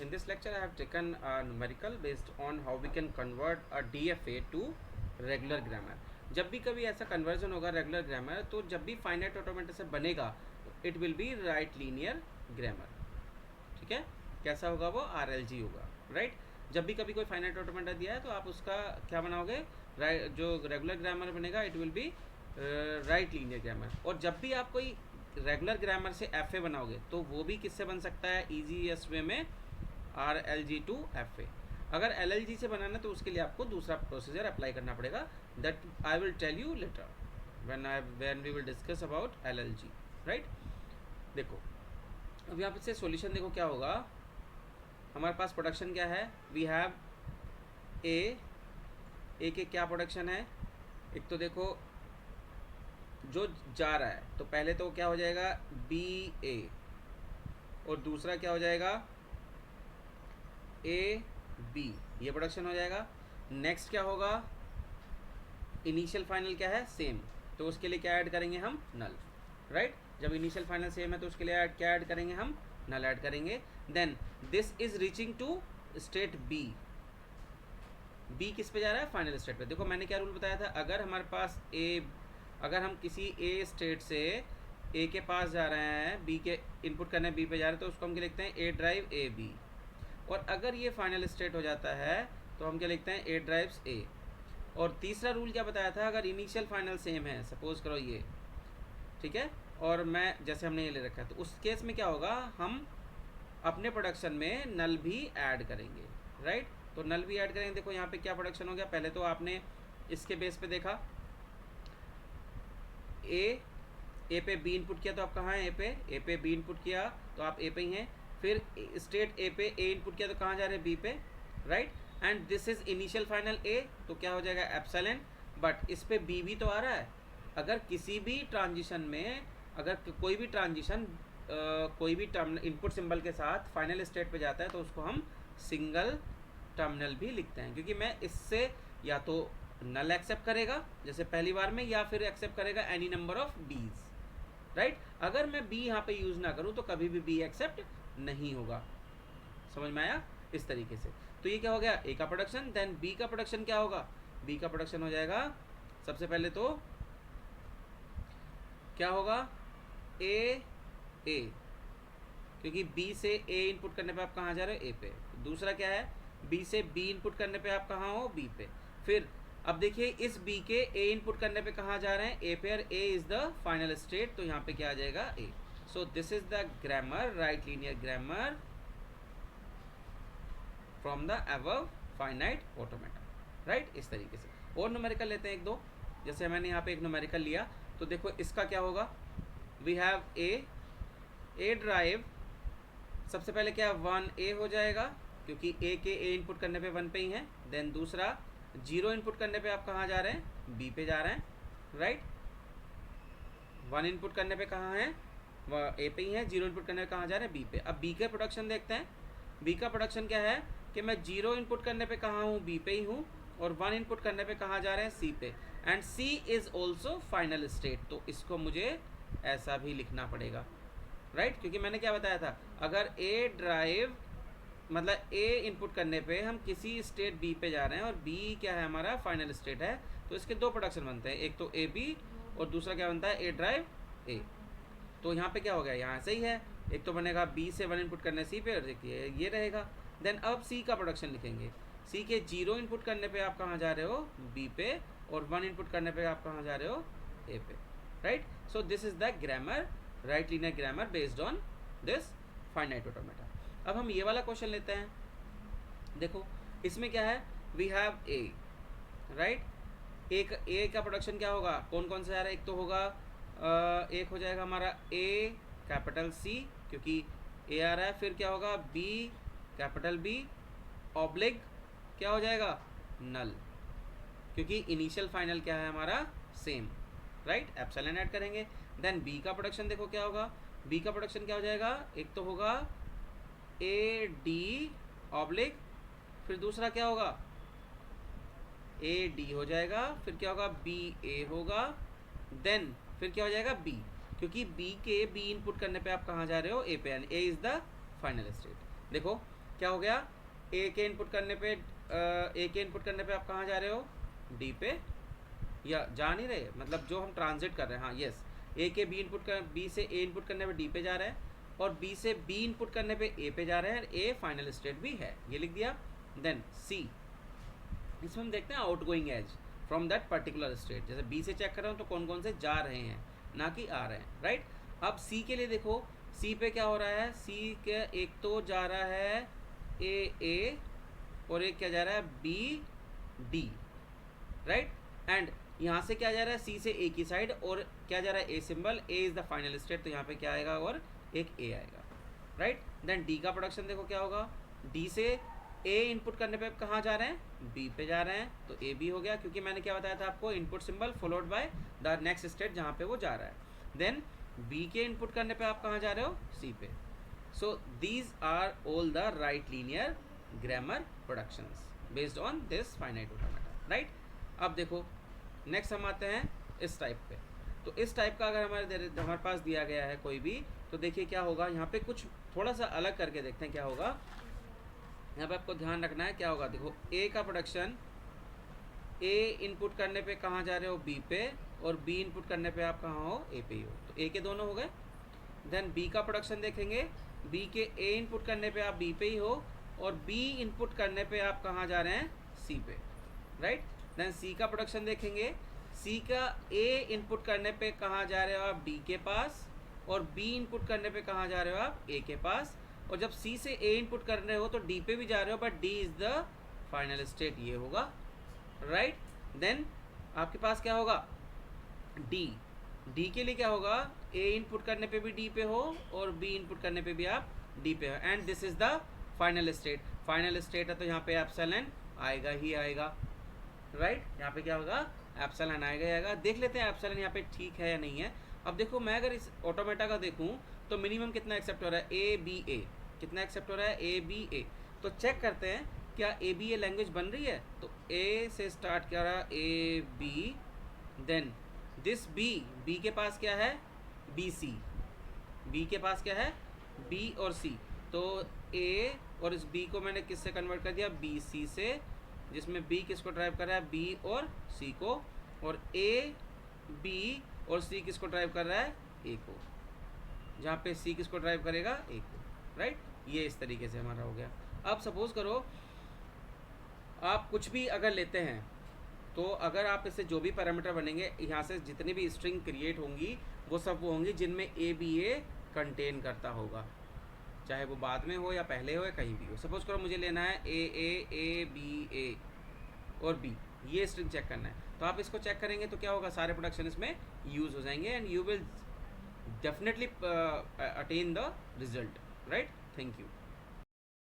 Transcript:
In this lecture, I have taken a numerical based on how we can convert a DFA to regular grammar. जब भी कभी ऐसा conversion होगा regular grammar, तो जब भी फाइनाइट ऑटोमेटा से बनेगा it will be right linear grammar. ठीक है, कैसा होगा वो RLG होगा, राइट. जब भी कभी कोई फाइनाइट ऑटोमेटा दिया है तो आप उसका क्या बनाओगे, जो रेगुलर ग्रामर बनेगा it will be right linear grammar. और जब भी आप कोई रेगुलर ग्रामर से FA बनाओगे तो वो भी किससे बन सकता है, ईजीएस्ट वे में RLG टू FA. अगर LLG से बनाना तो उसके लिए आपको दूसरा प्रोसीजर अप्लाई करना पड़ेगा, that I will tell you later when we will discuss about LLG, right. देखो अब यहाँ से सॉल्यूशन देखो क्या होगा. हमारे पास प्रोडक्शन क्या है, वी हैव ए के क्या प्रोडक्शन है. एक तो देखो जो जा रहा है तो पहले तो क्या हो जाएगा BA, और दूसरा क्या हो जाएगा AB, ये प्रोडक्शन हो जाएगा. नेक्स्ट क्या होगा, इनिशियल फाइनल क्या है सेम, तो उसके लिए क्या ऐड करेंगे हम, नल, राइट. जब इनिशियल फाइनल सेम है तो उसके लिए क्या ऐड करेंगे हम, नल ऐड करेंगे. Then this is reaching to state B किस पे जा रहा है, फाइनल स्टेट पे. देखो मैंने क्या रूल बताया था, अगर हमारे पास अगर हम किसी ए स्टेट से ए के पास जा रहे हैं, बी के इनपुट करने बी पे जा रहे हैं, तो उसको हम क्या लिखते हैं, ए ड्राइव ए बी. और अगर ये फाइनल स्टेट हो जाता है तो हम क्या लिखते हैं, ए ड्राइव्स ए. और तीसरा रूल क्या बताया था, अगर इनिशियल फाइनल सेम है, सपोज करो ये, ठीक है, और मैं जैसे हमने ये ले रखा है, तो उस केस में क्या होगा, हम अपने प्रोडक्शन में नल भी ऐड करेंगे, राइट. तो नल भी ऐड करेंगे. देखो यहाँ पे क्या प्रोडक्शन हो गया, पहले तो आपने इसके बेस पे देखा, ए पे बी इनपुट किया तो आप कहाँ हैं, ए पे बी इनपुट किया तो आप ए पे ही हैं. फिर स्टेट ए पे ए इनपुट किया तो कहाँ जा रहे हैं, बी पे, right. And this is initial final A, तो क्या हो जाएगा एप्सिलॉन, बट इस पे बी भी तो आ रहा है. अगर किसी भी ट्रांजिशन में, अगर कोई भी ट्रांजिशन कोई भी टर्मिनल इनपुट सिंबल के साथ फाइनल स्टेट पे जाता है तो उसको हम सिंगल टर्मिनल भी लिखते हैं, क्योंकि मैं इससे या तो नल एक्सेप्ट करेगा जैसे पहली बार में, या फिर एक्सेप्ट करेगा एनी नंबर ऑफ बीज, राइट. अगर मैं बी यहाँ पे यूज ना करूँ तो कभी भी बी एक्सेप्ट नहीं होगा. समझ में आया, इस तरीके से. तो ये क्या हो गया, ए का प्रोडक्शन. देन बी का प्रोडक्शन क्या होगा, बी का प्रोडक्शन हो जाएगा, सबसे पहले तो क्या होगा, ए, क्योंकि बी से ए इनपुट करने पे आप कहाँ जा रहे हो, ए पे. दूसरा क्या है, बी से बी इनपुट करने पे आप कहाँ हो, बी पे. फिर अब देखिए इस बी के ए इनपुट करने पे कहाँ जा रहे हैं, ए पे, और A is the final state, तो यहाँ पे क्या आ जाएगा, A. So this is the grammar, right linear grammar from the above finite automata, right. इस तरीके से. और न्यूमेरिकल लेते हैं एक दो. जैसे मैंने यहाँ पे एक न्यूमेरिकल लिया, तो देखो इसका क्या होगा, वी हैव ए ड्राइव, सबसे पहले क्या 1A हो जाएगा, क्योंकि ए के ए इनपुट करने पे 1 पे ही है. देन दूसरा 0 इनपुट करने पे आप कहाँ जा रहे हैं, बी पे जा रहे हैं, राइट. 1 इनपुट करने पे कहाँ हैं, वह ए पे ही है. 0 इनपुट करने पे कहाँ जा रहे हैं, बी पे. अब बी के प्रोडक्शन देखते हैं. बी का प्रोडक्शन क्या है कि मैं 0 इनपुट करने पे कहाँ हूँ, बी पे ही हूँ, और 1 इनपुट करने पे कहाँ जा रहे हैं, सी पे. And C is also final state, तो इसको मुझे ऐसा भी लिखना पड़ेगा, राइट. क्योंकि मैंने क्या बताया था, अगर ए ड्राइव मतलब ए इनपुट करने पे हम किसी स्टेट बी पे जा रहे हैं और बी क्या है हमारा फाइनल स्टेट है, तो इसके दो प्रोडक्शन बनते हैं, एक तो ए बी और दूसरा क्या बनता है, ए ड्राइव ए. तो यहाँ पे क्या हो गया, यहाँ से ही है, एक तो बनेगा बी से 1 इनपुट करने सी पे, और देखिए ये रहेगा. देन अब सी का प्रोडक्शन लिखेंगे. सी के 0 इनपुट करने पे आप कहाँ जा रहे हो, बी पे, और 1 इनपुट करने पे आप कहाँ जा रहे हो, ए पे, right. So this is the grammar, right linear grammar based on this finite automata. अब हम ये वाला क्वेश्चन लेते हैं. देखो इसमें क्या है, वी हैव ए, राइट. ए का प्रोडक्शन क्या होगा, कौन कौन सा आ रहा है, एक तो होगा एक हो जाएगा हमारा ए कैपिटल सी, क्योंकि ए आ रहा है. फिर क्या होगा, बी कैपिटल बी ऑब्लिक क्या हो जाएगा, नल, क्योंकि इनिशियल फाइनल क्या है हमारा सेम, राइट. एप्सिलॉन ऐड करेंगे. देन बी का प्रोडक्शन देखो क्या होगा, बी का प्रोडक्शन क्या हो जाएगा, एक तो होगा ए डी ऑब्लिक, फिर दूसरा क्या होगा, ए डी हो जाएगा. फिर क्या होगा, बी ए होगा. देन फिर क्या हो जाएगा, बी, क्योंकि बी के बी इनपुट करने पे आप कहाँ जा रहे हो, ए पे, यानी ए इज द फाइनल स्टेट. देखो क्या हो गया, ए के इनपुट करने पे आप कहाँ जा रहे हो, डी पे, या जा नहीं रहे, मतलब जो हम ट्रांजिट कर रहे हैं, हाँ यस, ए के बी इनपुट कर, बी से ए इनपुट करने पे डी पे जा रहे हैं, और बी से बी इनपुट करने पे ए पे जा रहे हैं, ए फाइनल स्टेट भी है, ये लिख दिया। देन सी, इसमें हम देखते हैं out going edge from that particular state, जैसे बी से चेक कर रहा हूँ तो कौन कौन से जा रहे हैं, ना कि आ रहे हैं, राइट। अब सी के लिए देखो, सी पे क्या हो रहा है, सी के एक तो जा रहा है ए और एक क्या जा रहा है बी डी, राइट। एंड यहाँ से क्या जा रहा है, सी से ए की साइड, और क्या जा रहा है a symbol, A is the final state, तो यहाँ पे क्या आएगा और एक ए आएगा, राइट। देन डी का प्रोडक्शन देखो क्या होगा, डी से ए इनपुट करने पे कहाँ जा रहे हैं, बी पे जा रहे हैं, तो ए बी हो गया, क्योंकि मैंने क्या बताया था आपको, input symbol followed by the next state जहाँ पे वो जा रहा है। देन बी के इनपुट करने पे आप कहाँ जा रहे हो, सी पे। So these are all the right linear grammar productions based on this finite automata, right. अब देखो नेक्स्ट हम आते हैं इस टाइप पे। तो इस टाइप का अगर हमारे पास दिया गया है कोई भी, तो देखिए क्या होगा, यहाँ पे कुछ थोड़ा सा अलग करके देखते हैं क्या होगा। यहाँ पे आपको ध्यान रखना है क्या होगा, देखो ए का प्रोडक्शन, ए इनपुट करने पे कहाँ जा रहे हो, बी पे, और बी इनपुट करने पे आप कहाँ हो, ए पे ही हो, तो ए के दोनों हो गए। देन बी का प्रोडक्शन देखेंगे, बी के ए इनपुट करने पे आप बी पे ही हो, और बी इनपुट करने पे आप कहाँ जा रहे हैं, सी पे, राइट। देन सी का प्रोडक्शन देखेंगे, सी का ए इनपुट करने पे कहाँ जा रहे हो आप, डी के पास, और बी इनपुट करने पे कहाँ जा रहे हो आप, ए के पास, और जब सी से ए इनपुट कर रहे हो तो डी पे भी जा रहे हो, but D is the final state, ये होगा, राइट। देन आपके पास क्या होगा, डी के लिए क्या होगा, ए इनपुट करने पे भी डी पे हो, और बी इनपुट करने पे भी आप डी पे हो, and this is the final state. Final state है तो यहाँ पे एप्सिलॉन आएगा ही आएगा, राइट। यहाँ पे क्या होगा, एप्सिलॉन आएगा ही आएगा। देख लेते हैं एप्सिलॉन यहाँ पे ठीक है या नहीं है। अब देखो मैं अगर इस ऑटोमेटा का देखूँ तो मिनिमम कितना एक्सेप्ट हो रहा है, ए बी ए, कितना एक्सेप्ट हो रहा है, ए बी ए। तो चेक करते हैं क्या ए बी ए लैंग्वेज बन रही है, तो ए से स्टार्ट किया रहा A B, then this B के पास क्या है, बी सी, बी के पास क्या है, बी और सी, तो ए और इस बी को मैंने किससे कन्वर्ट कर दिया, बी सी से, जिसमें बी किसको ड्राइव कर रहा है, बी और सी को, और ए बी और सी किसको ड्राइव कर रहा है, ए को, जहाँ पे सी किसको ड्राइव करेगा, ए को, राइट। ये इस तरीके से हमारा हो गया। अब सपोज करो आप कुछ भी अगर लेते हैं, तो अगर आप इससे जो भी पैरामीटर बनेंगे, यहाँ से जितनी भी स्ट्रिंग क्रिएट होंगी वो सब वो होंगी जिनमें ए बी ए कंटेन करता होगा, चाहे वो बाद में हो या पहले हो या कहीं भी हो। सपोज करो मुझे लेना है ए बी ए और बी, ये स्ट्रिंग चेक करना है, तो आप इसको चेक करेंगे तो क्या होगा, सारे प्रोडक्शन इसमें यूज़ हो जाएंगे, and you will definitely attain the result, right. Thank you.